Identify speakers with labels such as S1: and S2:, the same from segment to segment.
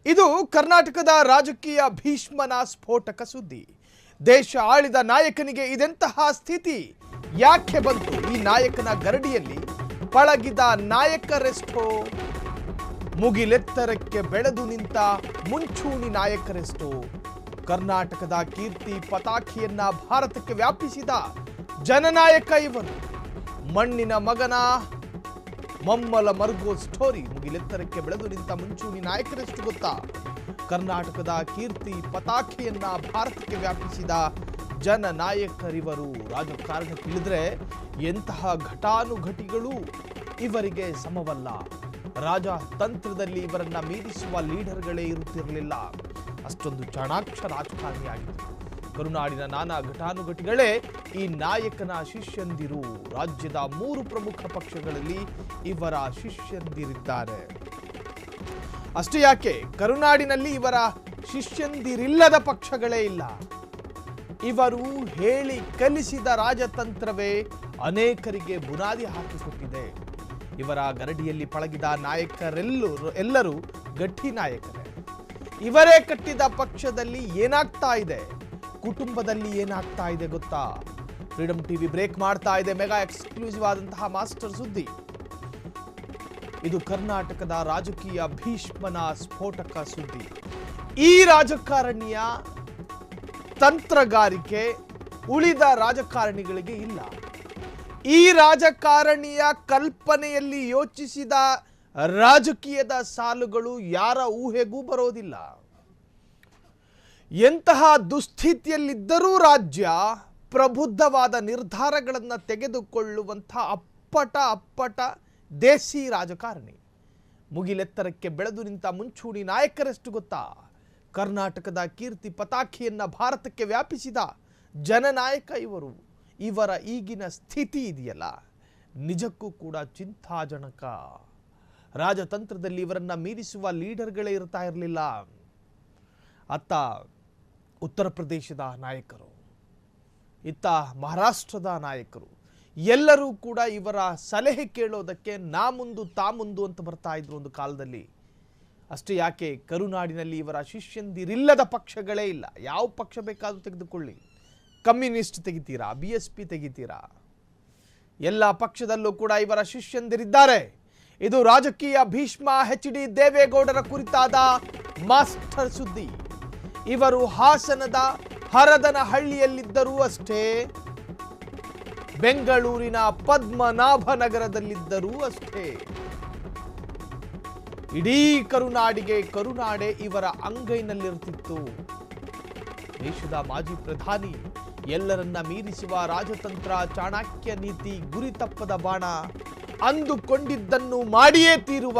S1: ಇದು ಕರ್ನಾಟಕದ ರಾಜಕೀಯ ಭೀಷ್ಮನ ಸ್ಫೋಟಕ ಸುದ್ದಿ. ದೇಶ ಆಳಿದ ನಾಯಕನಿಗೆ ಇದೆಂತಹ ಸ್ಥಿತಿ ಯಾಕೆ ಬಂತು? ಈ ನಾಯಕನ ಗರಡಿಯಲ್ಲಿ ಪಳಗಿದ ನಾಯಕರೆಷ್ಟೋ, ಮುಗಿಲೆತ್ತರಕ್ಕೆ ಬೆಳೆದು ನಿಂತ ಮುಂಚೂಣಿ ನಾಯಕರೆಷ್ಟೋ, ಕರ್ನಾಟಕದ ಕೀರ್ತಿ ಪತಾಕೆಯನ್ನ ಭಾರತಕ್ಕೆ ವ್ಯಾಪಿಸಿದ ಜನನಾಯಕ ಇವರು. ಮಣ್ಣಿನ ಮಗನ ಮಮ್ಮಲ ಮರುಗೋ ಸ್ಟೋರಿ. ಮುಗಿಲೆತ್ತರಕ್ಕೆ ಬೆಳೆದು ನಿಂತ ಮುಂಚೂಣಿ ನಾಯಕರೆಷ್ಟು ಗೊತ್ತಾ? ಕರ್ನಾಟಕದ ಕೀರ್ತಿ ಪತಾಕೆಯನ್ನ ಭಾರತಕ್ಕೆ ವ್ಯಾಪಿಸಿದ ಜನನಾಯಕರಿವರು. ರಾಜಕಾರಣಕ್ಕೆ ಇಳಿದ್ರೆ ಎಂತಹ ಘಟಾನುಘಟಿಗಳು ಇವರಿಗೆ ಸಮವಲ್ಲ. ರಾಜತಂತ್ರದಲ್ಲಿ ಇವರನ್ನ ಮೀರಿಸುವ ಲೀಡರ್ಗಳೇ ಇರುತ್ತಿರಲಿಲ್ಲ. ಅಷ್ಟೊಂದು ಚಾಣಾಕ್ಷ ರಾಜಕಾರಣಿಯಾಗಿದ್ದರು. ಕರುನಾಡಿನ ನಾನಾ ಘಟಾನುಘಟಿಗಳೇ ಈ ನಾಯಕನ ಶಿಷ್ಯಂದಿರು. ರಾಜ್ಯದ 3 ಪ್ರಮುಖ ಪಕ್ಷಗಳಲ್ಲಿ ಇವರ ಶಿಷ್ಯಂದಿರಿದ್ದಾರೆ. ಅಷ್ಟೇ ಯಾಕೆ, ಕರುನಾಡಿನಲ್ಲಿ ಇವರ ಶಿಷ್ಯಂದಿರಿಲ್ಲದ ಪಕ್ಷಗಳೇ ಇಲ್ಲ. ಇವರು ಹೇಳಿ ಕಲಿಸಿದ ರಾಜತಂತ್ರವೇ ಅನೇಕರಿಗೆ ಬುನಾದಿ ಹಾಕಿಕೊಟ್ಟಿದೆ. ಇವರ ಗರಡಿಯಲ್ಲಿ ಪಳಗಿದ ನಾಯಕರೆಲ್ಲರೂ ಗಟ್ಟಿ ನಾಯಕರೇ. ಇವರೇ ಕಟ್ಟಿದ ಪಕ್ಷದಲ್ಲಿ ಏನಾಗ್ತಾ ಇದೆ, ಕುಟುಂಬದಲ್ಲಿ ಏನಾಗ್ತಾ ಇದೆ ಗೊತ್ತಾ? ಫ್ರೀಡಂ ಟಿವಿ ಬ್ರೇಕ್ ಮಾಡ್ತಾ ಇದೆ ಮೆಗಾ ಎಕ್ಸ್ಕ್ಲೂಸಿವ್ ಆದಂತಹ ಮಾಸ್ಟರ್ ಸುದ್ದಿ. ಇದು ಕರ್ನಾಟಕದ ರಾಜಕೀಯ ಭೀಷ್ಮನ ಸ್ಫೋಟಕ ಸುದ್ದಿ. ಈ ರಾಜಕಾರಣಿಯ ತಂತ್ರಗಾರಿಕೆ ಉಳಿದ ರಾಜಕಾರಣಿಗಳಿಗೆ ಇಲ್ಲ. ಈ ರಾಜಕಾರಣಿಯ ಕಲ್ಪನೆಯಲ್ಲಿ ಯೋಚಿಸಿದ ರಾಜಕೀಯದ ಸಾಲುಗಳು ಯಾರ ಊಹೆಗೂ ಬರೋದಿಲ್ಲ. ಎಂತಹ ದುಸ್ಥಿತಿಯಲ್ಲಿದ್ದರೂ ರಾಜ್ಯ ಪ್ರಬುದ್ಧವಾದ ನಿರ್ಧಾರಗಳನ್ನು ತೆಗೆದುಕೊಳ್ಳುವಂಥ ಅಪ್ಪಟ ದೇಸಿ ರಾಜಕಾರಣಿ. ಮುಗಿಲೆತ್ತರಕ್ಕೆ ಬೆಳೆದು ನಿಂತ ಮುಂಚೂಣಿ ನಾಯಕರೆಷ್ಟು ಗೊತ್ತಾ? ಕರ್ನಾಟಕದ ಕೀರ್ತಿ ಪತಾಕೆಯನ್ನ ಭಾರತಕ್ಕೆ ವ್ಯಾಪಿಸಿದ ಜನನಾಯಕ ಇವರು. ಇವರ ಈಗಿನ ಸ್ಥಿತಿ ಇದೆಯಲ್ಲ, ನಿಜಕ್ಕೂ ಕೂಡ ಚಿಂತಾಜನಕ. ರಾಜತಂತ್ರದಲ್ಲಿ ಇವರನ್ನ ಮೀರಿಸುವ ಲೀಡರ್ಗಳೇ ಇರ್ತಾ ಇರಲಿಲ್ಲ. ಅತ್ತ ಉತ್ತರ ಪ್ರದೇಶದ ನಾಯಕರು, ಇತ್ತ ಮಹಾರಾಷ್ಟ್ರದ ನಾಯಕರು, ಎಲ್ಲರೂ ಕೂಡ ಇವರ ಸಲಹೆ ಕೇಳೋದಕ್ಕೆ ನಾ ಮುಂದು ತಾ ಮುಂದು ಅಂತ ಬರ್ತಾ ಇದ್ರು ಒಂದು ಕಾಲದಲ್ಲಿ. ಅಷ್ಟೇ ಯಾಕೆ, ಕರುನಾಡಿನಲ್ಲಿ ಇವರ ಶಿಷ್ಯಂದಿರಿಲ್ಲದ ಪಕ್ಷಗಳೇ ಇಲ್ಲ. ಯಾವ ಪಕ್ಷ ಬೇಕಾದರೂ ತೆಗೆದುಕೊಳ್ಳಿ, ಕಮ್ಯುನಿಸ್ಟ್ ತೆಗಿತೀರಾ, BSP ತೆಗಿತೀರಾ, ಎಲ್ಲ ಪಕ್ಷದಲ್ಲೂ ಕೂಡ ಇವರ ಶಿಷ್ಯಂದಿರಿದ್ದಾರೆ. ಇದು ರಾಜಕೀಯ ಭೀಷ್ಮ HD ದೇವೇಗೌಡರ ಕುರಿತಾದ ಮಾಸ್ಟರ್ ಸುದ್ದಿ. ಇವರು ಹಾಸನದ ಹರದನಹಳ್ಳಿಯಲ್ಲಿದ್ದರೂ ಅಷ್ಟೇ, ಬೆಂಗಳೂರಿನ ಪದ್ಮನಾಭನಗರದಲ್ಲಿದ್ದರೂ ಅಷ್ಟೇ, ಇಡೀ ಕರುನಾಡೆ ಇವರ ಅಂಗೈನಲ್ಲಿರುತ್ತಿತ್ತು. ದೇಶದ ಮಾಜಿ ಪ್ರಧಾನಿ, ಎಲ್ಲರನ್ನ ಮೀರಿಸುವ ರಾಜತಂತ್ರ, ಚಾಣಕ್ಯ ನೀತಿ, ಗುರಿ ತಪ್ಪದ ಬಾಣ, ಅಂದುಕೊಂಡಿದ್ದನ್ನು ಮಾಡಿಯೇ ತೀರುವ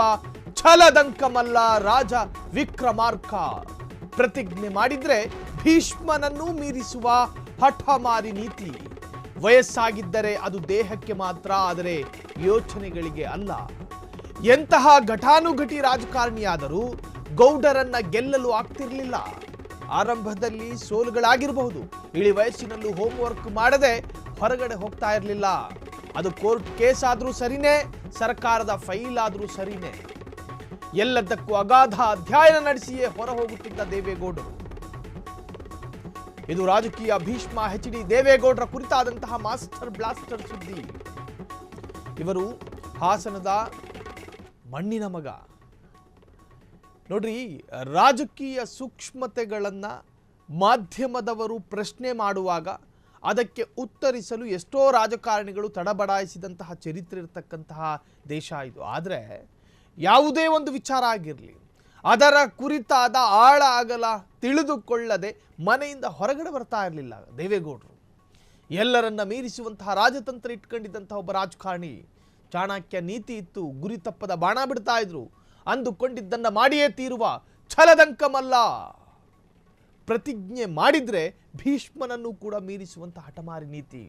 S1: ಛಲದಂಕಮಲ್ಲ ರಾಜ ವಿಕ್ರಮಾರ್ಕ. ಪ್ರತಿಜ್ಞೆ ಮಾಡಿದ್ರೆ ಭೀಷ್ಮನನ್ನು ಮೀರಿಸುವ ಹಠಮಾರಿ ನೀತಿ. ವಯಸ್ಸಾಗಿದ್ದರೆ ಅದು ದೇಹಕ್ಕೆ ಮಾತ್ರ, ಆದರೆ ಯೋಚನೆಗಳಿಗೆ ಅಲ್ಲ. ಎಂತಹ ಘಟಾನುಘಟಿ ರಾಜಕಾರಣಿಯಾದರೂ ಗೌಡರನ್ನ ಗೆಲ್ಲಲು ಆಗ್ತಿರ್ಲಿಲ್ಲ. ಆರಂಭದಲ್ಲಿ ಸೋಲುಗಳಾಗಿರಬಹುದು. ಇಳಿ ವಯಸ್ಸಿನಲ್ಲೂ ಹೋಮ್ವರ್ಕ್ ಮಾಡದೆ ಹೊರಗಡೆ ಹೋಗ್ತಾ ಇರಲಿಲ್ಲ. ಅದು ಕೋರ್ಟ್ ಕೇಸ್ ಆದರೂ ಸರಿನೇ, ಸರ್ಕಾರದ ಫೈಲ್ ಆದರೂ ಸರಿನೇ, ಎಲ್ಲದಕ್ಕೂ ಅಗಾಧ ಅಧ್ಯಯನ ನಡೆಸಿಯೇ ಹೊರ ಹೋಗುತ್ತಿದ್ದ ದೇವೇಗೌಡರು. ಇದು ರಾಜಕೀಯ ಭೀಷ್ಮ HD ದೇವೇಗೌಡರ ಕುರಿತಾದಂತಹ ಮಾಸ್ಟರ್ ಬ್ಲಾಸ್ಟರ್ ಸುದ್ದಿ. ಇವರು ಹಾಸನದ ಮಣ್ಣಿನ ಮಗ. ನೋಡ್ರಿ, ರಾಜಕೀಯ ಸೂಕ್ಷ್ಮತೆಗಳನ್ನ ಮಾಧ್ಯಮದವರು ಪ್ರಶ್ನೆ ಮಾಡುವಾಗ ಅದಕ್ಕೆ ಉತ್ತರಿಸಲು ಎಷ್ಟೋ ರಾಜಕಾರಣಿಗಳು ತಡಬಡಾಯಿಸಿದಂತಹ ಚರಿತ್ರೆ ಇರತಕ್ಕಂತಹ ದೇಶ ಇದು. ಆದರೆ ಯಾವುದೇ ಒಂದು ವಿಚಾರ ಆಗಿರಲಿ, ಅದರ ಕುರಿತಾದ ಆಳ ಅಗಲ ತಿಳಿದುಕೊಳ್ಳದೆ ಮನೆಯಿಂದ ಹೊರಗಡೆ ಬರ್ತಾ ಇರಲಿಲ್ಲ ದೇವೇಗೌಡರು. ಎಲ್ಲರನ್ನ ಮೀರಿಸುವಂತಹ ರಾಜತಂತ್ರ ಇಟ್ಕೊಂಡಿದ್ದಂತಹ ಒಬ್ಬ ರಾಜಕಾರಣಿ. ಚಾಣಕ್ಯ ನೀತಿ ಇತ್ತು, ಗುರಿ ತಪ್ಪದ ಬಾಣ ಬಿಡ್ತಾ ಇದ್ರು, ಅಂದುಕೊಂಡಿದ್ದನ್ನ ಮಾಡಿಯೇ ತೀರುವ ಛಲದಂಕಮಲ್ಲ. ಪ್ರತಿಜ್ಞೆ ಮಾಡಿದ್ರೆ ಭೀಷ್ಮನನ್ನು ಕೂಡ ಮೀರಿಸುವಂತಹ ಹಠಮಾರಿ ನೀತಿ.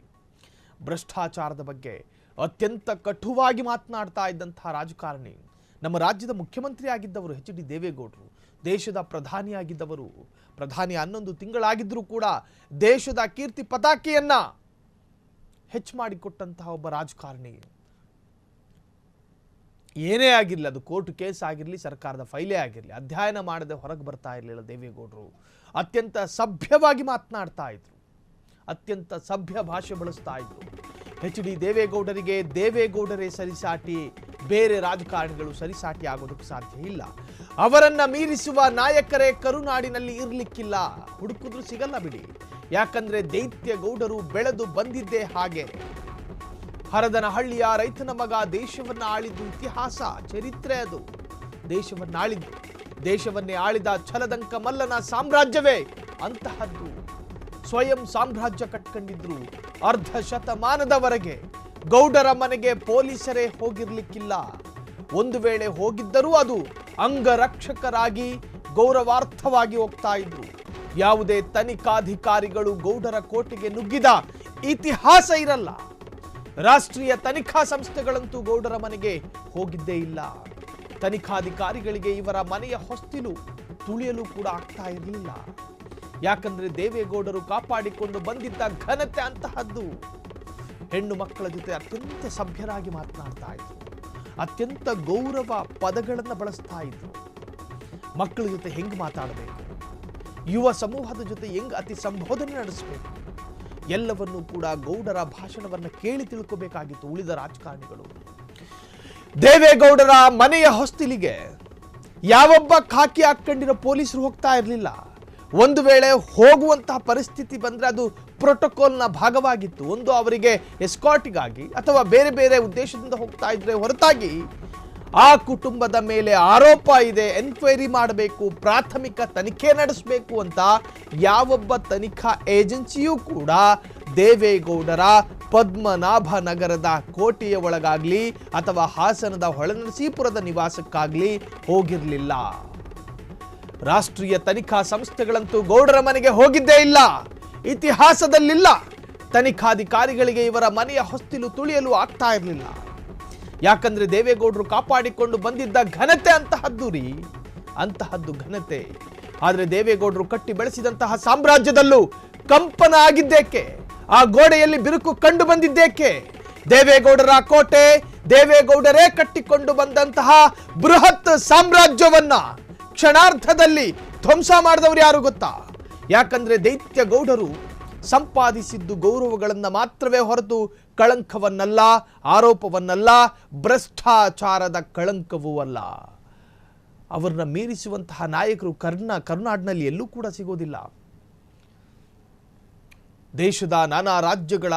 S1: ಭ್ರಷ್ಟಾಚಾರದ ಬಗ್ಗೆ ಅತ್ಯಂತ ಕಟುವಾಗಿ ಮಾತನಾಡ್ತಾ ಇದ್ದಂತಹ ರಾಜಕಾರಣಿ. ನಮ್ಮ ರಾಜ್ಯದ ಮುಖ್ಯಮಂತ್ರಿ ಆಗಿದ್ದವರು HD ದೇವೇಗೌಡರು. ದೇಶದ ಪ್ರಧಾನಿಯಾಗಿದ್ದವರು. ಪ್ರಧಾನಿ 11 ತಿಂಗಳಾಗಿದ್ದರೂ ಕೂಡ ದೇಶದ ಕೀರ್ತಿ ಪತಾಕೆಯನ್ನ ಹೆಚ್ಚು ಮಾಡಿಕೊಟ್ಟಂತಹ ಒಬ್ಬ ರಾಜಕಾರಣಿ. ಏನೇ ಆಗಿರಲಿ, ಅದು ಕೋರ್ಟ್ ಕೇಸ್ ಆಗಿರಲಿ, ಸರ್ಕಾರದ ಫೈಲೇ ಆಗಿರಲಿ, ಅಧ್ಯಯನ ಮಾಡದೆ ಹೊರಗೆ ಬರ್ತಾ ಇರಲಿಲ್ಲ ದೇವೇಗೌಡರು. ಅತ್ಯಂತ ಸಭ್ಯವಾಗಿ ಮಾತನಾಡ್ತಾ ಇದ್ರು, ಅತ್ಯಂತ ಸಭ್ಯ ಭಾಷೆ ಬಳಸ್ತಾ ಇದ್ರು. HD ದೇವೇಗೌಡರಿಗೆ ದೇವೇಗೌಡರೇ ಸರಿಸಾಟಿ, ಬೇರೆ ರಾಜಕಾರಣಿಗಳು ಸರಿಸಾಟಿ ಆಗೋದಕ್ಕೆ ಸಾಧ್ಯ ಇಲ್ಲ. ಅವರನ್ನ ಮೀರಿಸುವ ನಾಯಕರೇ ಕರುನಾಡಿನಲ್ಲಿ ಇರಲಿಕ್ಕಿಲ್ಲ, ಹುಡುಕಿದ್ರು ಸಿಗಲ್ಲ ಬಿಡಿ. ಯಾಕಂದ್ರೆ ದೈತ್ಯಗೌಡರು ಬೆಳೆದು ಬಂದಿದ್ದೇ ಹಾಗೆ. ಹರದನಹಳ್ಳಿಯ ರೈತನ ಮಗ ದೇಶವನ್ನ ಆಳಿದ್ದು ಇತಿಹಾಸ, ಚರಿತ್ರೆ. ಅದು ದೇಶವನ್ನೇ ಆಳಿದ ಛಲದಂಕ ಮಲ್ಲನ ಸಾಮ್ರಾಜ್ಯವೇ ಅಂತಹದ್ದು. ಸ್ವಯಂ ಸಾಮ್ರಾಜ್ಯ ಕಟ್ಕೊಂಡಿದ್ರು. ಅರ್ಧ ಶತಮಾನದವರೆಗೆ ಗೌಡರ ಮನೆಗೆ ಪೊಲೀಸರೇ ಹೋಗಿರ್ಲಿಕ್ಕಿಲ್ಲ. ಒಂದು ವೇಳೆ ಹೋಗಿದ್ದರೂ ಅದು ಅಂಗರಕ್ಷಕರಾಗಿ ಗೌರವಾರ್ಥವಾಗಿ ಹೋಗ್ತಾ ಇದ್ರು. ಯಾವುದೇ ತನಿಖಾಧಿಕಾರಿಗಳು ಗೌಡರ ಕೋಟೆಗೆ ನುಗ್ಗಿದ ಇತಿಹಾಸ ಇರಲ್ಲ. ರಾಷ್ಟ್ರೀಯ ತನಿಖಾ ಸಂಸ್ಥೆಗಳಂತೂ ಗೌಡರ ಮನೆಗೆ ಹೋಗಿದ್ದೇ ಇಲ್ಲ. ತನಿಖಾಧಿಕಾರಿಗಳಿಗೆ ಇವರ ಮನೆಯ ಹೊಸ್ತಿಲು ತುಳಿಯಲು ಕೂಡ ಆಗ್ತಾ ಇರಲಿಲ್ಲ. ಯಾಕಂದ್ರೆ ದೇವೇಗೌಡರು ಕಾಪಾಡಿಕೊಂಡು ಬಂದಿದ್ದ ಘನತೆ ಅಂತಹದ್ದು. ಹೆಣ್ಣು ಮಕ್ಕಳ ಜೊತೆ ಅತ್ಯಂತ ಸಭ್ಯರಾಗಿ ಮಾತನಾಡ್ತಾ ಇದ್ರು, ಅತ್ಯಂತ ಗೌರವ ಪದಗಳನ್ನು ಬಳಸ್ತಾ ಇದ್ರು. ಮಕ್ಕಳ ಜೊತೆ ಹೆಂಗ್ ಮಾತಾಡಬೇಕು, ಯುವ ಸಮೂಹದ ಜೊತೆ ಹೆಂಗ್ ಅತಿ ಸಂಬೋಧನೆ ನಡೆಸಬೇಕು, ಎಲ್ಲವನ್ನೂ ಕೂಡ ಗೌಡರ ಭಾಷಣವನ್ನು ಕೇಳಿ ತಿಳ್ಕೋಬೇಕಾಗಿತ್ತು ಉಳಿದ ರಾಜಕಾರಣಿಗಳು. ದೇವೇಗೌಡರ ಮನೆಯ ಹೊಸ್ತಿಲಿಗೆ ಯಾವೊಬ್ಬ ಖಾಕಿ ಹಾಕೊಂಡಿರೋ ಪೊಲೀಸರು ಹೋಗ್ತಾ ಇರಲಿಲ್ಲ. ಒಂದು ವೇಳೆ ಹೋಗುವಂತಹ ಪರಿಸ್ಥಿತಿ ಬಂದರೆ ಅದು ಪ್ರೋಟೋಕಾಲ್ನ ಭಾಗವಾಗಿತ್ತು. ಒಂದು ಅವರಿಗೆ ಎಸ್ಕಾರ್ಟಿಗಾಗಿ ಅಥವಾ ಬೇರೆ ಬೇರೆ ಉದ್ದೇಶದಿಂದ ಹೋಗ್ತಾ ಇದ್ರೆ ಹೊರತಾಗಿ ಆ ಕುಟುಂಬದ ಮೇಲೆ ಆರೋಪ ಇದೆ, ಎನ್ಕ್ವೈರಿ ಮಾಡಬೇಕು, ಪ್ರಾಥಮಿಕ ತನಿಖೆ ನಡೆಸಬೇಕು ಅಂತ ಯಾವೊಬ್ಬ ತನಿಖಾ ಏಜೆನ್ಸಿಯೂ ಕೂಡ ದೇವೇಗೌಡರ ಪದ್ಮನಾಭ ನಗರದ ಕೋಟೆಯ ಒಳಗಾಗ್ಲಿ ಅಥವಾ ಹಾಸನದ ಹೊಳೆನರಸೀಪುರದ ನಿವಾಸಕ್ಕಾಗ್ಲಿ ಹೋಗಿರಲಿಲ್ಲ. ರಾಷ್ಟ್ರೀಯ ತನಿಖಾ ಸಂಸ್ಥೆಗಳಂತೂ ಗೌಡರ ಮನೆಗೆ ಹೋಗಿದ್ದೇ ಇಲ್ಲ, ಇತಿಹಾಸದಲ್ಲಿಲ್ಲ. ತನಿಖಾಧಿಕಾರಿಗಳಿಗೆ ಇವರ ಮನೆಯ ಹೊಸ್ತಿಲು ತುಳಿಯಲು ಆಗ್ತಾ ಇರಲಿಲ್ಲ. ಯಾಕಂದ್ರೆ ದೇವೇಗೌಡರು ಕಾಪಾಡಿಕೊಂಡು ಬಂದಿದ್ದ ಘನತೆ ಅಂತಹದ್ದು ಘನತೆ. ಆದರೆ ದೇವೇಗೌಡರು ಕಟ್ಟಿ ಬೆಳೆಸಿದಂತಹ ಸಾಮ್ರಾಜ್ಯದಲ್ಲೂ ಕಂಪನ ಆಗಿದ್ದೇಕೆ? ಆ ಗೋಡೆಯಲ್ಲಿ ಬಿರುಕು ಕಂಡು ಬಂದಿದ್ದೇಕೆ? ದೇವೇಗೌಡರ ಕೋಟೆ, ದೇವೇಗೌಡರೇ ಕಟ್ಟಿಕೊಂಡು ಬಂದಂತಹ ಬೃಹತ್ ಸಾಮ್ರಾಜ್ಯವನ್ನ ಕ್ಷಣಾರ್ಧದಲ್ಲಿ ಧ್ವಂಸ ಮಾಡಿದವರು ಯಾರು ಗೊತ್ತಾ? ಯಾಕಂದ್ರೆ ದೈತ್ಯಗೌಡರು ಸಂಪಾದಿಸಿದ್ದು ಗೌರವಗಳನ್ನು ಮಾತ್ರವೇ ಹೊರತು ಕಳಂಕವನ್ನಲ್ಲ, ಆರೋಪವನ್ನಲ್ಲ, ಭ್ರಷ್ಟಾಚಾರದ ಕಳಂಕವೂ ಅಲ್ಲ. ಅವರನ್ನ ಮೀರಿಸುವಂತಹ ನಾಯಕರು ಕರುನಾಡಿನಲ್ಲಿ ಎಲ್ಲೂ ಕೂಡ ಸಿಗೋದಿಲ್ಲ. ದೇಶದ ನಾನಾ ರಾಜ್ಯಗಳ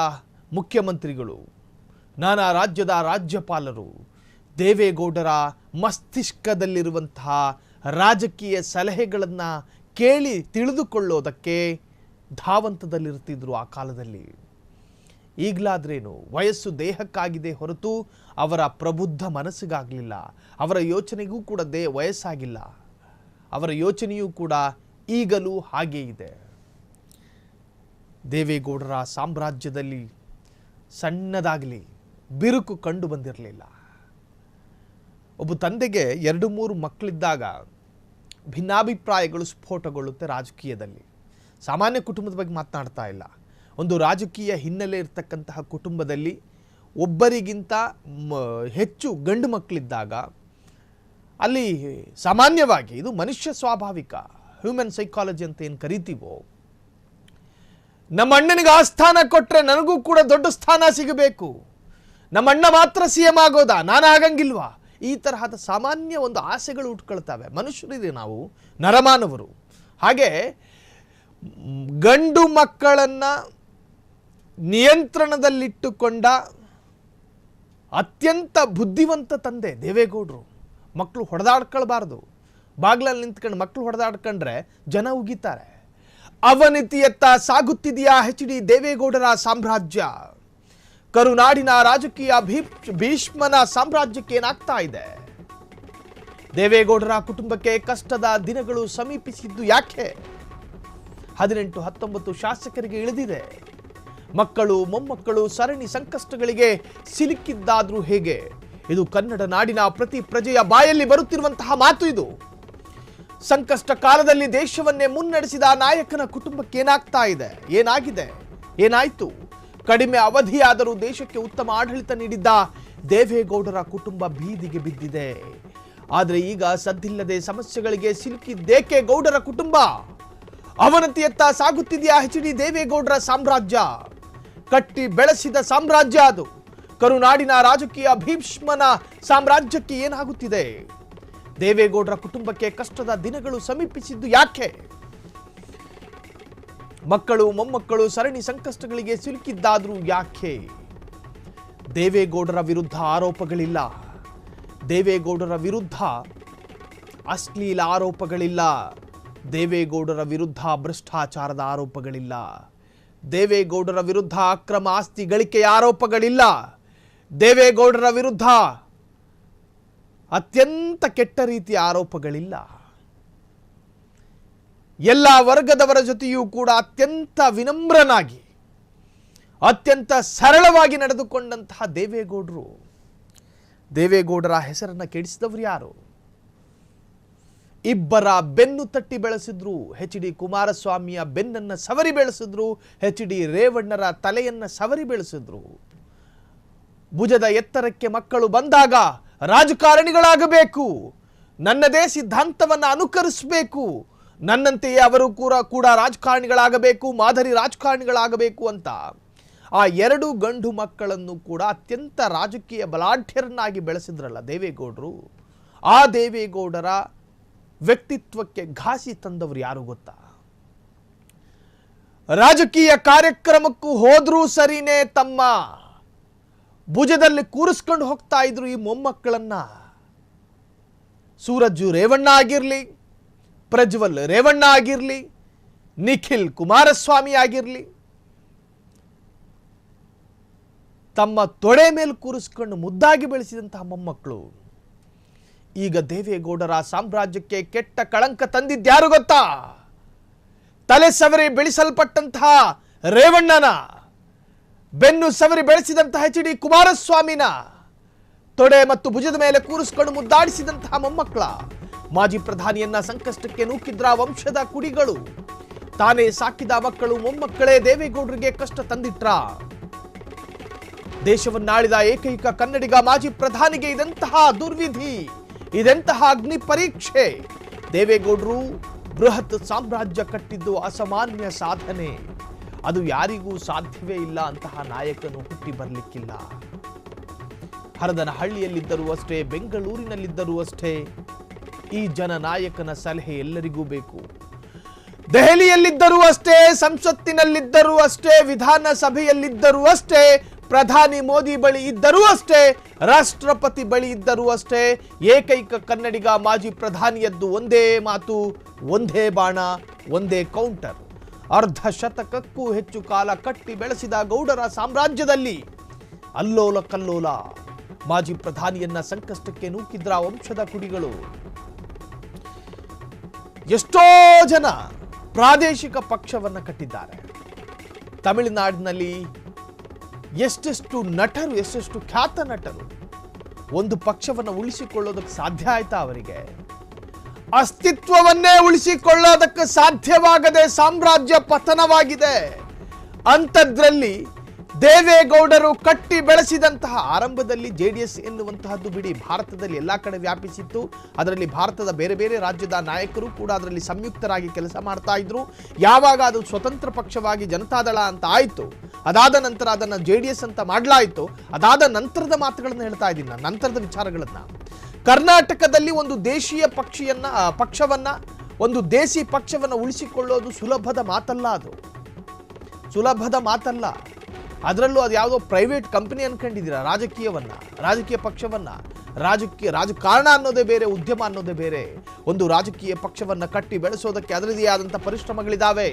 S1: ಮುಖ್ಯಮಂತ್ರಿಗಳು, ನಾನಾ ರಾಜ್ಯದ ರಾಜ್ಯಪಾಲರು ದೇವೇಗೌಡರ ಮಸ್ತಿಷ್ಕದಲ್ಲಿರುವಂತಹ ರಾಜಕೀಯ ಸಲಹೆಗಳನ್ನು ಕೇಳಿ ತಿಳಿದುಕೊಳ್ಳೋದಕ್ಕೆ ಧಾವಂತದಲ್ಲಿರ್ತಿದ್ರು ಆ ಕಾಲದಲ್ಲಿ. ಈಗಲಾದ್ರೇನು ವಯಸ್ಸು ದೇಹಕ್ಕಾಗಿದೆ ಹೊರತು ಅವರ ಪ್ರಬುದ್ಧ ಮನಸ್ಸಿಗಾಗಲಿಲ್ಲ. ಅವರ ಯೋಚನೆಗೂ ಕೂಡ ವಯಸ್ಸಾಗಿಲ್ಲ. ಅವರ ಯೋಚನೆಯೂ ಕೂಡ ಈಗಲೂ ಹಾಗೇ ಇದೆ. ದೇವೇಗೌಡರ ಸಾಮ್ರಾಜ್ಯದಲ್ಲಿ ಸಣ್ಣದಾಗಲಿ ಬಿರುಕು ಕಂಡು ಬಂದಿರಲಿಲ್ಲ. ಒಬ್ಬ ತಂದೆಗೆ 2-3 ಮಕ್ಕಳಿದ್ದಾಗ ಭಿನ್ನಾಭಿಪ್ರಾಯಗಳು ಸ್ಫೋಟಗೊಳ್ಳುತ್ತೆ ರಾಜಕೀಯದಲ್ಲಿ. ಸಾಮಾನ್ಯ ಕುಟುಂಬದ ಬಗ್ಗೆ ಮಾತನಾಡ್ತಾ ಇಲ್ಲ. ಒಂದು ರಾಜಕೀಯ ಹಿನ್ನೆಲೆ ಇರತಕ್ಕಂತಹ ಕುಟುಂಬದಲ್ಲಿ ಒಬ್ಬರಿಗಿಂತ ಹೆಚ್ಚು ಗಂಡು ಮಕ್ಕಳಿದ್ದಾಗ ಅಲ್ಲಿ ಸಾಮಾನ್ಯವಾಗಿ, ಇದು ಮನುಷ್ಯ ಸ್ವಾಭಾವಿಕ, ಹ್ಯೂಮನ್ ಸೈಕಾಲಜಿ ಅಂತ ಏನು ಕರಿತೀವೋ, ನಮ್ಮ ಅಣ್ಣನಿಗೆ ಆ ಸ್ಥಾನ ಕೊಟ್ಟರೆ ನನಗೂ ಕೂಡ ದೊಡ್ಡ ಸ್ಥಾನ ಸಿಗಬೇಕು, ನಮ್ಮ ಅಣ್ಣ ಮಾತ್ರ CM ಆಗೋದಾ, ನಾನು ಆಗಂಗಿಲ್ವಾ, ಈ ತರಹದ ಸಾಮಾನ್ಯ ಒಂದು ಆಸೆಗಳು ಉಟ್ಕೊಳ್ತವೆ. ಮನುಷ್ಯರಿದೆ ನಾವು, ನರಮಾನವರು. ಹಾಗೆ ಗಂಡು ಮಕ್ಕಳನ್ನ ನಿಯಂತ್ರಣದಲ್ಲಿಟ್ಟುಕೊಂಡ ಅತ್ಯಂತ ಬುದ್ಧಿವಂತ ತಂದೆ ದೇವೇಗೌಡರು. ಮಕ್ಕಳು ಹೊಡೆದಾಡ್ಕೊಳ್ಬಾರ್ದು, ಬಾಗ್ಲಲ್ಲಿ ನಿಂತ್ಕೊಂಡು ಮಕ್ಕಳು ಹೊಡೆದಾಡ್ಕೊಂಡ್ರೆ ಜನ ಉಗಿತಾರೆ. ಅವನತಿಯತ್ತ ಸಾಗುತ್ತಿದೆಯಾ HD ದೇವೇಗೌಡರ ಸಾಮ್ರಾಜ್ಯ? ಕರುನಾಡಿನ ರಾಜಕೀಯ ಭೀಷ್ಮನ ಸಾಮ್ರಾಜ್ಯಕ್ಕೆ ಏನಾಗ್ತಾ ಇದೆ? ದೇವೇಗೌಡರ ಕುಟುಂಬಕ್ಕೆ ಕಷ್ಟದ ದಿನಗಳು ಸಮೀಪಿಸಿದ್ದು ಯಾಕೆ? 18-19 ಶಾಸಕರಿಗೆ ಇಳಿದಿದೆ. ಮಕ್ಕಳು ಮೊಮ್ಮಕ್ಕಳು ಸರಣಿ ಸಂಕಷ್ಟಗಳಿಗೆ ಸಿಲುಕಿದ್ದಾದ್ರೂ ಹೇಗೆ? ಇದು ಕನ್ನಡ ನಾಡಿನ ಪ್ರತಿ ಪ್ರಜೆಯ ಬಾಯಲ್ಲಿ ಬರುತ್ತಿರುವಂತಹ ಮಾತು. ಇದು ಸಂಕಷ್ಟ ಕಾಲದಲ್ಲಿ ದೇಶವನ್ನೇ ಮುನ್ನಡೆಸಿದ ನಾಯಕನ ಕುಟುಂಬಕ್ಕೆ ಏನಾಗ್ತಾ ಇದೆ, ಏನಾಗಿದೆ, ಏನಾಯ್ತು? ಕಡಿಮೆ ಅವಧಿಯಾದರೂ ದೇಶಕ್ಕೆ ಉತ್ತಮ ಆಡಳಿತ ನೀಡಿದ್ದ ದೇವೇಗೌಡರ ಕುಟುಂಬ ಬೀದಿಗೆ ಬಿದ್ದಿದೆ. ಆದರೆ ಈಗ ಸದ್ದಿಲ್ಲದೆ ಸಮಸ್ಯೆಗಳಿಗೆ ಸಿಲುಕಿದ್ದೇಕೆ ಗೌಡರ ಕುಟುಂಬ? ಅವನತಿಯತ್ತ ಸಾಗುತ್ತಿದೆಯಾ ಎಚ್ ಡಿ ದೇವೇಗೌಡರ ಸಾಮ್ರಾಜ್ಯ? ಕಟ್ಟಿ ಬೆಳೆಸಿದ ಸಾಮ್ರಾಜ್ಯ ಅದು. ಕರುನಾಡಿನ ರಾಜಕೀಯ ಭೀಷ್ಮನ ಸಾಮ್ರಾಜ್ಯಕ್ಕೆ ಏನಾಗುತ್ತಿದೆ? ದೇವೇಗೌಡರ ಕುಟುಂಬಕ್ಕೆ ಕಷ್ಟದ ದಿನಗಳು ಸಮೀಪಿಸಿದ್ದು ಯಾಕೆ? ಮಕ್ಕಳು ಮೊಮ್ಮಕ್ಕಳು ಸರಣಿ ಸಂಕಷ್ಟಗಳಿಗೆ ಸಿಲುಕಿದ್ದಾದ್ರೂ ಯಾಕೆ? ದೇವೇಗೌಡರ ವಿರುದ್ಧ ಆರೋಪಗಳಿಲ್ಲ, ದೇವೇಗೌಡರ ವಿರುದ್ಧ ಅಶ್ಲೀಲ ಆರೋಪಗಳಿಲ್ಲ, ದೇವೇಗೌಡರ ವಿರುದ್ಧ ಭ್ರಷ್ಟಾಚಾರದ ಆರೋಪಗಳಿಲ್ಲ, ದೇವೇಗೌಡರ ವಿರುದ್ಧ ಅಕ್ರಮ ಆಸ್ತಿ ಗಳಿಕೆಯ ಆರೋಪಗಳಿಲ್ಲ, ದೇವೇಗೌಡರ ವಿರುದ್ಧ ಅತ್ಯಂತ ಕೆಟ್ಟ ರೀತಿಯ ಆರೋಪಗಳಿಲ್ಲ. ಎಲ್ಲ ವರ್ಗದವರ ಜೊತೆಯೂ ಕೂಡ ಅತ್ಯಂತ ವಿನಮ್ರನಾಗಿ ಅತ್ಯಂತ ಸರಳವಾಗಿ ನಡೆದುಕೊಂಡಂತಹ ದೇವೇಗೌಡರು. ದೇವೇಗೌಡರ ಹೆಸರನ್ನು ಕೆಡಿಸಿದವರು ಯಾರು? ಇಬ್ಬರ ಬೆನ್ನು ತಟ್ಟಿ ಬೆಳೆಸಿದ್ರು. ಎಚ್ ಡಿ ಕುಮಾರಸ್ವಾಮಿಯ ಬೆನ್ನನ್ನು ಸವರಿ ಬೆಳೆಸಿದ್ರು, ಎಚ್ ಡಿ ರೇವಣ್ಣರ ತಲೆಯನ್ನು ಸವರಿ ಬೆಳೆಸಿದ್ರು. ಭುಜದ ಎತ್ತರಕ್ಕೆ ಮಕ್ಕಳು ಬಂದಾಗ ರಾಜಕಾರಣಿಗಳಾಗಬೇಕು, ನನ್ನದೇ ಸಿದ್ಧಾಂತವನ್ನು ಅನುಕರಿಸಬೇಕು, ನನ್ನಂತೆಯೇ ಅವರು ಕೂಡ ರಾಜಕಾರಣಿಗಳಾಗಬೇಕು, ಮಾದರಿ ರಾಜಕಾರಣಿಗಳಾಗಬೇಕು ಅಂತ ಆ ಎರಡು ಗಂಡು ಮಕ್ಕಳನ್ನು ಕೂಡ ಅತ್ಯಂತ ರಾಜಕೀಯ ಬಲಾಢ್ಯರನ್ನಾಗಿ ಬೆಳೆಸಿದ್ರಲ್ಲ ದೇವೇಗೌಡರು. ಆ ದೇವೇಗೌಡರ ವ್ಯಕ್ತಿತ್ವಕ್ಕೆ ಘಾಸಿ ತಂದವರು ಯಾರು ಗೊತ್ತಾ? ರಾಜಕೀಯ ಕಾರ್ಯಕ್ರಮಕ್ಕೂ ಹೋದ್ರೂ ಸರಿನೇ ತಮ್ಮ ಭುಜದಲ್ಲಿ ಕೂರಿಸ್ಕೊಂಡು ಹೋಗ್ತಾ ಇದ್ರು ಈ ಮೊಮ್ಮಕ್ಕಳನ್ನ. ಸೂರಜ್ಜು ರೇವಣ್ಣ ಆಗಿರಲಿ, ಪ್ರಜ್ವಲ್ ರೇವಣ್ಣ ಆಗಿರಲಿ, ನಿಖಿಲ್ ಕುಮಾರಸ್ವಾಮಿ ಆಗಿರಲಿ, ತಮ್ಮ ತೊಡೆ ಮೇಲೆ ಕೂರಿಸ್ಕೊಂಡು ಮುದ್ದಾಗಿ ಬೆಳೆಸಿದಂತಹ ಮೊಮ್ಮಕ್ಕಳು. ಈಗ ದೇವೇಗೌಡರ ಸಾಮ್ರಾಜ್ಯಕ್ಕೆ ಕೆಟ್ಟ ಕಳಂಕ ತಂದಿದ್ಯಾರು ಗೊತ್ತಾ? ತಲೆ ಸವರಿ ಬೆಳೆಸಲ್ಪಟ್ಟಂತಹ ರೇವಣ್ಣನ, ಬೆನ್ನು ಸವರಿ ಬೆಳೆಸಿದಂತಹ ಎಚ್ ಡಿ ಕುಮಾರಸ್ವಾಮಿನ, ತೊಡೆ ಮತ್ತು ಭುಜದ ಮೇಲೆ ಕೂರಿಸ್ಕೊಂಡು ಮುದ್ದಾಡಿಸಿದಂತಹ ಮೊಮ್ಮಕ್ಕಳ. ಮಾಜಿ ಪ್ರಧಾನಿಯನ್ನ ಸಂಕಷ್ಟಕ್ಕೆ ನೂಕಿದ್ರ ವಂಶದ ಕುಡಿಗಳು. ತಾನೇ ಸಾಕಿದ ಮಕ್ಕಳು ಮೊಮ್ಮಕ್ಕಳೇ ದೇವೇಗೌಡರಿಗೆ ಕಷ್ಟ ತಂದಿಟ್ರ. ದೇಶವನ್ನಾಳಿದ ಏಕೈಕ ಕನ್ನಡಿಗ ಮಾಜಿ ಪ್ರಧಾನಿಗೆ ಇದೆಂತಹ ದುರ್ವಿಧಿ, ಇದೆಂತಹ ಅಗ್ನಿ ಪರೀಕ್ಷೆ. ದೇವೇಗೌಡರು ಬೃಹತ್ ಸಾಮ್ರಾಜ್ಯ ಕಟ್ಟಿದ್ದು ಅಸಾಮಾನ್ಯ ಸಾಧನೆ. ಅದು ಯಾರಿಗೂ ಸಾಧ್ಯವೇ ಇಲ್ಲ. ಅಂತಹ ನಾಯಕನು ಹುಟ್ಟಿ ಬರಲಿಕ್ಕಿಲ್ಲ. ಹರದನಹಳ್ಳಿಯಲ್ಲಿದ್ದರೂ ಅಷ್ಟೇ, ಬೆಂಗಳೂರಿನಲ್ಲಿದ್ದರೂ ಅಷ್ಟೇ, ಈ ಜನನಾಯಕನ ಸಲಹೆ ಎಲ್ಲರಿಗೂ ಬೇಕು. ದೆಹಲಿಯಲ್ಲಿದ್ದರೂ ಅಷ್ಟೇ, ಸಂಸತ್ತಿನಲ್ಲಿದ್ದರೂ ಅಷ್ಟೇ, ವಿಧಾನಸಭೆಯಲ್ಲಿದ್ದರೂ ಅಷ್ಟೇ, ಪ್ರಧಾನಿ ಮೋದಿ ಬಳಿ ಇದ್ದರೂ ಅಷ್ಟೇ, ರಾಷ್ಟ್ರಪತಿ ಬಳಿ ಇದ್ದರೂ ಅಷ್ಟೇ, ಏಕೈಕ ಕನ್ನಡಿಗ ಮಾಜಿ ಪ್ರಧಾನಿಯದ್ದು ಒಂದೇ ಮಾತು, ಒಂದೇ ಬಾಣ, ಒಂದೇ ಕೌಂಟರ್. ಅರ್ಧ ಶತಕಕ್ಕೂ ಹೆಚ್ಚು ಕಾಲ ಕಟ್ಟಿ ಬೆಳೆಸಿದ ಗೌಡರ ಸಾಮ್ರಾಜ್ಯದಲ್ಲಿ ಅಲ್ಲೋಲ ಕಲ್ಲೋಲ. ಮಾಜಿ ಪ್ರಧಾನಿಯನ್ನ ಸಂಕಷ್ಟಕ್ಕೆ ನೂಕಿದ್ರ ವಂಶದ ಕುಡಿಗಳು. ಎಷ್ಟೋ ಜನ ಪ್ರಾದೇಶಿಕ ಪಕ್ಷವನ್ನು ಕಟ್ಟಿದ್ದಾರೆ. ತಮಿಳುನಾಡಿನಲ್ಲಿ ಎಷ್ಟೆಷ್ಟು ನಟರು, ಎಷ್ಟೆಷ್ಟು ಖ್ಯಾತ ನಟರು ಒಂದು ಪಕ್ಷವನ್ನು ಉಳಿಸಿಕೊಳ್ಳೋದಕ್ಕೆ ಸಾಧ್ಯ ಆಯ್ತಾ? ಅವರಿಗೆ ಅಸ್ತಿತ್ವವನ್ನೇ ಉಳಿಸಿಕೊಳ್ಳೋದಕ್ಕೆ ಸಾಧ್ಯವಾಗದೆ ಸಾಮ್ರಾಜ್ಯ ಪತನವಾಗಿದೆ. ಅಂಥದ್ರಲ್ಲಿ ದೇವೇಗೌಡರು ಕಟ್ಟಿ ಬೆಳೆಸಿದಂತಹ, ಆರಂಭದಲ್ಲಿ JDS ಎನ್ನುವಂತಹದ್ದು ಬಿಡಿ, ಭಾರತದಲ್ಲಿ ಎಲ್ಲ ಕಡೆ ವ್ಯಾಪಿಸಿತ್ತು. ಅದರಲ್ಲಿ ಭಾರತದ ಬೇರೆ ಬೇರೆ ರಾಜ್ಯದ ನಾಯಕರು ಕೂಡ ಅದರಲ್ಲಿ ಸಂಯುಕ್ತರಾಗಿ ಕೆಲಸ ಮಾಡ್ತಾ ಇದ್ರು. ಯಾವಾಗ ಅದು ಸ್ವತಂತ್ರ ಪಕ್ಷವಾಗಿ ಜನತಾದಳ ಅಂತ ಆಯಿತು, ಅದಾದ ನಂತರ ಅದನ್ನು JDS ಅಂತ ಮಾಡಲಾಯಿತು. ಅದಾದ ನಂತರದ ಮಾತುಗಳನ್ನು ಹೇಳ್ತಾ ಇದ್ದೀನಿ ನಾನು, ನಂತರದ ವಿಚಾರಗಳನ್ನು. ಕರ್ನಾಟಕದಲ್ಲಿ ಒಂದು ದೇಶೀಯ ಪಕ್ಷವನ್ನ ಒಂದು ದೇಸಿ ಪಕ್ಷವನ್ನು ಉಳಿಸಿಕೊಳ್ಳೋದು ಸುಲಭದ ಮಾತಲ್ಲ. ಅದು ಸುಲಭದ ಮಾತಲ್ಲ. ಅದರಲ್ಲೂ ಅದು ಯಾವುದೋ ಪ್ರೈವೇಟ್ ಕಂಪನಿ ಅನ್ಕೊಂಡಿದ್ದೀರಾ ರಾಜಕೀಯ ಪಕ್ಷವನ್ನ. ರಾಜಕಾರಣ ಅನ್ನೋದೇ ಬೇರೆ, ಉದ್ಯಮ ಅನ್ನೋದೇ ಬೇರೆ. ಒಂದು ರಾಜಕೀಯ ಪಕ್ಷವನ್ನು ಕಟ್ಟಿ ಬೆಳೆಸೋದಕ್ಕೆ ಅದರದೇ ಆದಂಥ ಪರಿಶ್ರಮಗಳಿದ್ದಾವೆ.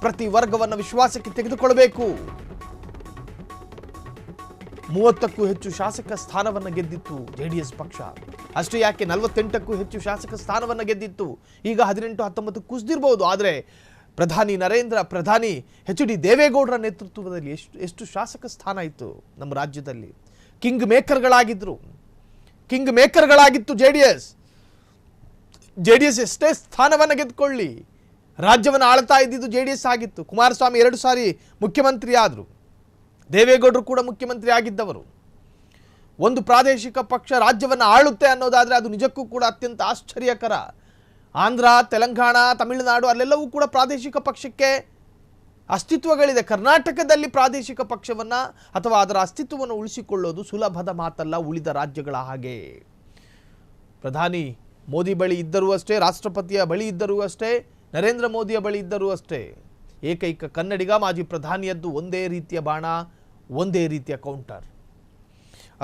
S1: ಪ್ರತಿ ವರ್ಗವನ್ನು ವಿಶ್ವಾಸಕ್ಕೆ ತೆಗೆದುಕೊಳ್ಳಬೇಕು. 30ಕ್ಕೂ ಹೆಚ್ಚು ಶಾಸಕ ಸ್ಥಾನವನ್ನು ಗೆದ್ದಿತ್ತು JDS ಪಕ್ಷ. ಅಷ್ಟೇ ಯಾಕೆ, 48ಕ್ಕೂ ಹೆಚ್ಚು ಶಾಸಕ ಸ್ಥಾನವನ್ನು ಗೆದ್ದಿತ್ತು. ಈಗ 18-19 ಕುಸಿದಿರಬಹುದು. ಆದರೆ ಪ್ರಧಾನಿ ಎಚ್ ಡಿ ದೇವೇಗೌಡರ ನೇತೃತ್ವದಲ್ಲಿ ಎಷ್ಟು ಶಾಸಕ ಸ್ಥಾನ ಇತ್ತು ನಮ್ಮ ರಾಜ್ಯದಲ್ಲಿ. ಕಿಂಗ್ ಮೇಕರ್ಗಳಾಗಿತ್ತು JDS. ಎಷ್ಟೇ ಸ್ಥಾನವನ್ನು ಗೆದ್ದುಕೊಳ್ಳಿ, ರಾಜ್ಯವನ್ನು ಆಳ್ತಾ ಇದ್ದಿದ್ದು JDS ಆಗಿತ್ತು. ಕುಮಾರಸ್ವಾಮಿ 2 ಸಾರಿ ಮುಖ್ಯಮಂತ್ರಿ ಆದರು, ದೇವೇಗೌಡರು ಕೂಡ ಮುಖ್ಯಮಂತ್ರಿ ಆಗಿದ್ದವರು. ಒಂದು ಪ್ರಾದೇಶಿಕ ಪಕ್ಷ ರಾಜ್ಯವನ್ನು ಆಳುತ್ತೆ ಅನ್ನೋದಾದರೆ ಅದು ನಿಜಕ್ಕೂ ಕೂಡ ಅತ್ಯಂತ ಆಶ್ಚರ್ಯಕರ. ಆಂಧ್ರ, ತೆಲಂಗಾಣ, ತಮಿಳುನಾಡು ಅಲ್ಲೆಲ್ಲವೂ ಕೂಡ ಪ್ರಾದೇಶಿಕ ಪಕ್ಷಕ್ಕೆ ಅಸ್ತಿತ್ವಗಳಿದೆ. ಕರ್ನಾಟಕದಲ್ಲಿ ಪ್ರಾದೇಶಿಕ ಪಕ್ಷವನ್ನು ಅಥವಾ ಅದರ ಅಸ್ತಿತ್ವವನ್ನು ಉಳಿಸಿಕೊಳ್ಳೋದು ಸುಲಭದ ಮಾತಲ್ಲ ಉಳಿದ ರಾಜ್ಯಗಳ ಹಾಗೆ. ಪ್ರಧಾನಿ ಮೋದಿ ಬಳಿ ಇದ್ದರೂ ಅಷ್ಟೇ, ರಾಷ್ಟ್ರಪತಿಯ ಬಳಿ ಇದ್ದರೂ ಅಷ್ಟೇ, ನರೇಂದ್ರ ಮೋದಿಯ ಬಳಿ ಇದ್ದರೂ ಅಷ್ಟೇ, ಏಕೈಕ ಕನ್ನಡಿಗ ಮಾಜಿ ಪ್ರಧಾನಿಯದ್ದು ಒಂದೇ ರೀತಿಯ ಬಾಣ, ಒಂದೇ ರೀತಿಯ ಕೌಂಟರ್.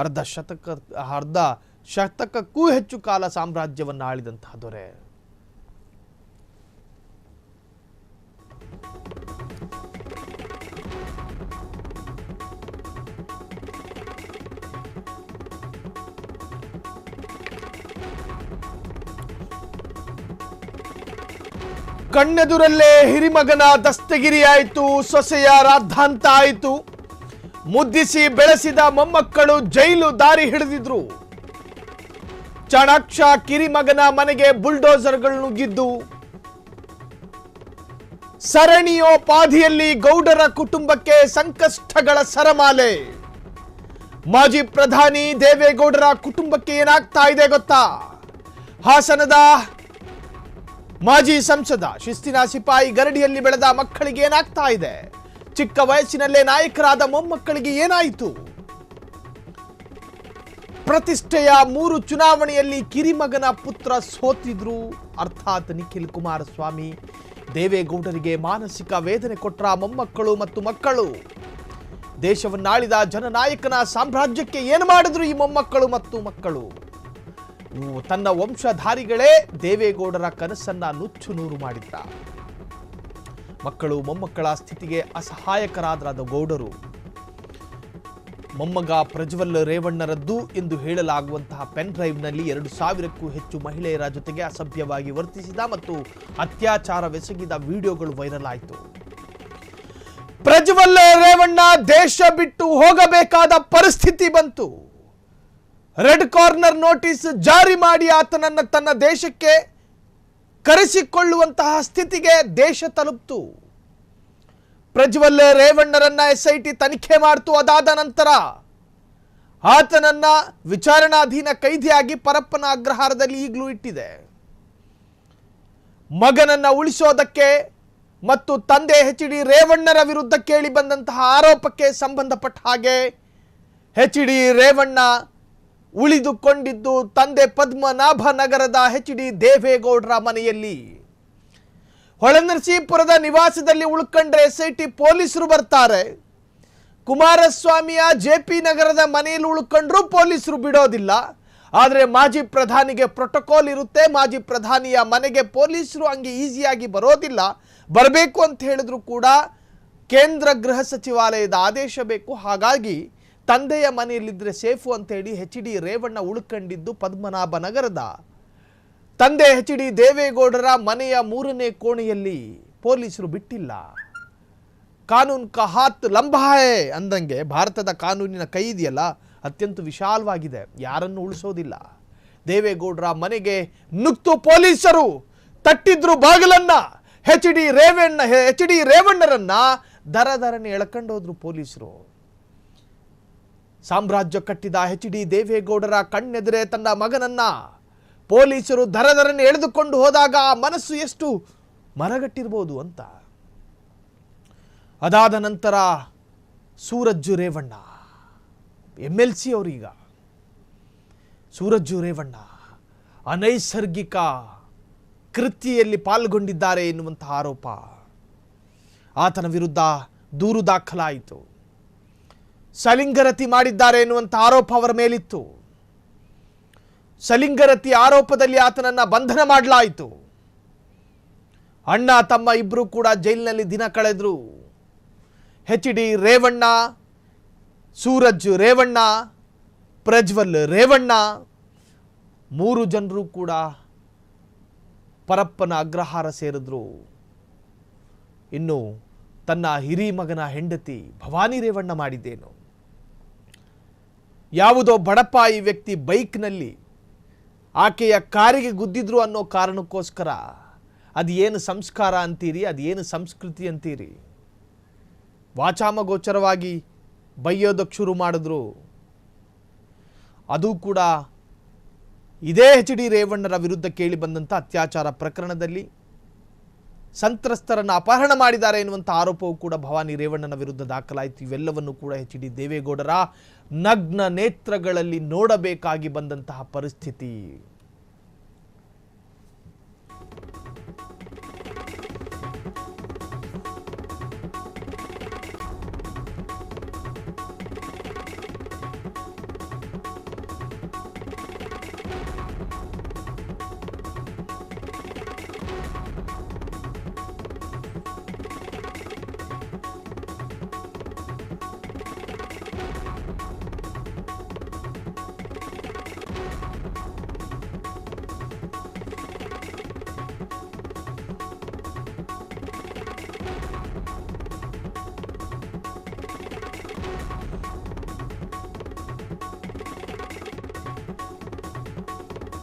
S1: ಅರ್ಧ ಶತಕಕ್ಕೂ ಹೆಚ್ಚು ಕಾಲ ಸಾಮ್ರಾಜ್ಯವನ್ನು ಆಳಿದಂತಹ ದೊರೆ. ಕಣ್ಣೆದುರಲ್ಲೇ ಹಿರಿಮಗನ ದಸ್ತಗಿರಿಯಾಯಿತು, ಸೊಸೆಯ ರಾದ್ಧಾಂತ ಆಯಿತು. ಮುದ್ದಿಸಿ ಬೆಳೆಸಿದ ಮೊಮ್ಮಕ್ಕಳು ಜೈಲು ದಾರಿ ಹಿಡಿದಿದ್ರು. ಚಾಣಾಕ್ಷ ಕಿರಿಮಗನ ಮನೆಗೆ ಬುಲ್ಡೋಸರ್ಗಳು ನುಗ್ಗಿದ್ದು, ಸರಣಿಯೋಪಾದಿಯಲ್ಲಿ ಗೌಡರ ಕುಟುಂಬಕ್ಕೆ ಸಂಕಷ್ಟಗಳ ಸರಮಾಲೆ. ಮಾಜಿ ಪ್ರಧಾನಿ ದೇವೇಗೌಡರ ಕುಟುಂಬಕ್ಕೆ ಏನಾಗ್ತಾ ಇದೆ ಗೊತ್ತಾ? ಹಾಸನದ ಮಾಜಿ ಸಂಸದ ಶಿಸ್ತಿನ ಸಿಪಾಯಿ ಗರಡಿಯಲ್ಲಿ ಬೆಳೆದ ಮಕ್ಕಳಿಗೆ ಏನಾಗ್ತಾ ಇದೆ? ಚಿಕ್ಕ ವಯಸ್ಸಿನಲ್ಲೇ ನಾಯಕರಾದ ಮೊಮ್ಮಕ್ಕಳಿಗೆ ಏನಾಯಿತು? ಪ್ರತಿಷ್ಠೆಯ 3 ಚುನಾವಣೆಯಲ್ಲಿ ಕಿರಿಮಗನ ಪುತ್ರ ಸೋತಿದ್ರು. ಅರ್ಥಾತ್ ನಿಖಿಲ್ ಕುಮಾರಸ್ವಾಮಿ. ದೇವೇಗೌಡರಿಗೆ ಮಾನಸಿಕ ವೇದನೆ ಕೊಟ್ಟ ಮೊಮ್ಮಕ್ಕಳು ಮತ್ತು ಮಕ್ಕಳು. ದೇಶವನ್ನಾಳಿದ ಜನನಾಯಕನ ಸಾಮ್ರಾಜ್ಯಕ್ಕೆ ಏನು ಮಾಡಿದ್ರು ಈ ಮೊಮ್ಮಕ್ಕಳು ಮತ್ತು ಮಕ್ಕಳು? ತನ್ನ ವಂಶಧಾರಿಗಳೇ ದೇವೇಗೌಡರ ಕನಸನ್ನ ನುಚ್ಚು ನೂರು ಮಾಡಿದ್ರ. ಮಕ್ಕಳು ಮೊಮ್ಮಕ್ಕಳ ಸ್ಥಿತಿಗೆ ಅಸಹಾಯಕರಾದ ಗೌಡರು. ಮೊಮ್ಮಗ ಪ್ರಜ್ವಲ್ ರೇವಣ್ಣರದ್ದು ಎಂದು ಹೇಳಲಾಗುವಂತಹ ಪೆನ್ ಡ್ರೈವ್ನಲ್ಲಿ 2,000ಕ್ಕೂ ಹೆಚ್ಚು ಮಹಿಳೆಯರ ಜೊತೆಗೆ ಅಸಭ್ಯವಾಗಿ ವರ್ತಿಸಿದ ಮತ್ತು ಅತ್ಯಾಚಾರವೆಸಗಿದ ವಿಡಿಯೋಗಳು ವೈರಲ್ ಆಯಿತು. ಪ್ರಜ್ವಲ್ ರೇವಣ್ಣ ದೇಶ ಬಿಟ್ಟು ಹೋಗಬೇಕಾದ ಪರಿಸ್ಥಿತಿ ಬಂತು. ರೆಡ್ ಕಾರ್ನರ್ ನೋಟಿಸ್ ಜಾರಿ ಮಾಡಿ ಆತನನ್ನು ತನ್ನ ದೇಶಕ್ಕೆ ಕರೆಸಿಕೊಳ್ಳುವಂತಹ ಸ್ಥಿತಿಗೆ ದೇಶ ತಲುಪಿತು. ಪ್ರಜ್ವಲ್ ರೇವಣ್ಣರನ್ನ SIT ತನಿಖೆ ಮಾಡಿತು. ಅದಾದ ನಂತರ ಆತನನ್ನ ವಿಚಾರಣಾಧೀನ ಕೈದಿಯಾಗಿ ಪರಪ್ಪನ ಅಗ್ರಹಾರದಲ್ಲಿ ಈಗಲೂ ಇಟ್ಟಿದೆ. ಮಗನನ್ನ ಉಳಿಸೋದಕ್ಕೆ ಮತ್ತು ತಂದೆ HD ರೇವಣ್ಣರ ವಿರುದ್ಧ ಕೇಳಿ ಬಂದಂತಹ ಆರೋಪಕ್ಕೆ ಸಂಬಂಧಪಟ್ಟ ಹಾಗೆ HD ರೇವಣ್ಣ ಉಳಿದುಕೊಂಡಿದ್ದು ತಂದೆ ಪದ್ಮನಾಭ ನಗರದ HD ದೇವೇಗೌಡರ ಮನೆಯಲ್ಲಿ. ಹೊಳೆನರಸೀಪುರದ ನಿವಾಸದಲ್ಲಿ ಉಳ್ಕೊಂಡ್ರೆ SIT ಪೊಲೀಸರು ಬರ್ತಾರೆ. ಕುಮಾರಸ್ವಾಮಿಯ JP ನಗರದ ಮನೆಯಲ್ಲಿ ಉಳ್ಕೊಂಡ್ರು ಪೊಲೀಸರು ಬಿಡೋದಿಲ್ಲ. ಆದರೆ ಮಾಜಿ ಪ್ರಧಾನಿಗೆ ಪ್ರೋಟೋಕಾಲ್ ಇರುತ್ತೆ. ಮಾಜಿ ಪ್ರಧಾನಿಯ ಮನೆಗೆ ಪೊಲೀಸರು ಹಂಗೆ ಈಸಿಯಾಗಿ ಬರೋದಿಲ್ಲ. ಬರಬೇಕು ಅಂತ ಹೇಳಿದ್ರು ಕೂಡ ಕೇಂದ್ರ ಗೃಹ ಸಚಿವಾಲಯದ ಆದೇಶ ಬೇಕು. ಹಾಗಾಗಿ ತಂದೆಯ ಮನೆಯಲ್ಲಿದ್ದರೆ ಸೇಫು ಅಂತೇಳಿ HD ರೇವಣ್ಣ ಉಳ್ಕೊಂಡಿದ್ದು ಪದ್ಮನಾಭ ನಗರದ ತಂದೆ HD ದೇವೇಗೌಡರ ಮನೆಯ 3ನೇ ಕೋಣೆಯಲ್ಲಿ. ಪೊಲೀಸರು ಬಿಟ್ಟಿಲ್ಲ. ಕಾನೂನು ಕಾ ಹಾತ್ ಲಂಬಾ ಹೈ ಅಂದಂಗೆ ಭಾರತದ ಕಾನೂನಿನ ಕೈ ಇದೆಯಲ್ಲ ಅತ್ಯಂತ ವಿಶಾಲವಾಗಿದೆ. ಯಾರನ್ನು ಉಳಿಸೋದಿಲ್ಲ. ದೇವೇಗೌಡರ ಮನೆಗೆ ನುಗ್ತು ಪೊಲೀಸರು. ತಟ್ಟಿದ್ರು ಬಾಗಿಲನ್ನ. HD ರೇವಣ್ಣರನ್ನ ದರದರನೆ ಎಳ್ಕೊಂಡೋದ್ರು ಪೊಲೀಸರು. ಸಾಮ್ರಾಜ್ಯ ಕಟ್ಟಿದ HD ದೇವೇಗೌಡರ ಕಣ್ಣೆದುರೇ ತನ್ನ ಮಗನನ್ನ ಪೊಲೀಸರು ದರದರನೆ ಎಳೆದುಕೊಂಡು ಹೋದಾಗ ಆ ಮನಸ್ಸು ಎಷ್ಟು ಮರಗಟ್ಟಿರ್ಬೋದು ಅಂತ. ಅದಾದ ನಂತರ ಸೂರಜ್ಜು ರೇವಣ್ಣ MLC ಅವರೀಗ ಸೂರಜ್ಜು ರೇವಣ್ಣ ಅನೈಸರ್ಗಿಕ ಕೃತ್ಯದಲ್ಲಿ ಪಾಲ್ಗೊಂಡಿದ್ದಾರೆ ಎನ್ನುವಂತಹ ಆರೋಪ. ಆತನ ವಿರುದ್ಧ ದೂರು ದಾಖಲಾಯಿತು. ಸಲಿಂಗರತಿ ಮಾಡಿದ್ದಾರೆ ಎನ್ನುವಂಥ ಆರೋಪ ಅವರ ಮೇಲಿತ್ತು. ಸಲಿಂಗರತಿ ಆರೋಪದಲ್ಲಿ ಆತನನ್ನ ಬಂಧನ ಮಾಡಲಾಯಿತು. ಅಣ್ಣ ತಮ್ಮ ಇಬ್ಬರು ಕೂಡ ಜೈಲಿನಲ್ಲಿ ದಿನ ಕಳೆದ್ರು. HD ರೇವಣ್ಣ, ಸೂರಜ್ ರೇವಣ್ಣ, ಪ್ರಜ್ವಲ್ ರೇವಣ್ಣ 3 ಜನರು ಕೂಡ ಪರಪ್ಪನ ಅಗ್ರಹಾರ ಸೇರಿದ್ರು. ಇನ್ನು ತನ್ನ ಹಿರಿಮಗನ ಹೆಂಡತಿ ಭವಾನಿ ರೇವಣ್ಣ ಮಾಡಿದ್ದೇನು? ಯಾವುದೋ ಬಡಪಾಯಿ ವ್ಯಕ್ತಿ ಬೈಕ್ನಲ್ಲಿ ಆಕೆಯ ಕಾರಿಗೆ ಗುದ್ದಿದ್ರು ಅನ್ನೋ ಕಾರಣಕ್ಕೋಸ್ಕರ ಅದು ಏನು ಸಂಸ್ಕಾರ ಅಂತೀರಿ, ಅದು ಏನು ಸಂಸ್ಕೃತಿ ಅಂತೀರಿ? ವಾಚಾಮಗೋಚರವಾಗಿ ಬೈಯೋದಕ್ಕೆ ಶುರು ಮಾಡಿದ್ರು. ಅದು ಕೂಡ ಇದೇ ಎಚ್ ಡಿ ರೇವಣ್ಣರ ವಿರುದ್ಧ ಕೇಳಿ ಬಂದಂಥ ಅತ್ಯಾಚಾರ ಪ್ರಕರಣದಲ್ಲಿ ಸಂತ್ರಸ್ತರನ್ನು ಅಪಹರಣ ಮಾಡಿದ್ದಾರೆ ಎನ್ನುವಂಥ ಆರೋಪವೂ ಕೂಡ ಭವಾನಿ ರೇವಣ್ಣನ ವಿರುದ್ಧ ದಾಖಲಾಯಿತು. ಇವೆಲ್ಲವನ್ನು ಕೂಡ ಎಚ್ ಡಿ ದೇವೇಗೌಡರ ನಗ್ನ ನೇತ್ರಗಳಲ್ಲಿ ನೋಡಬೇಕಾಗಿ ಬಂದಂತಹ ಪರಿಸ್ಥಿತಿ.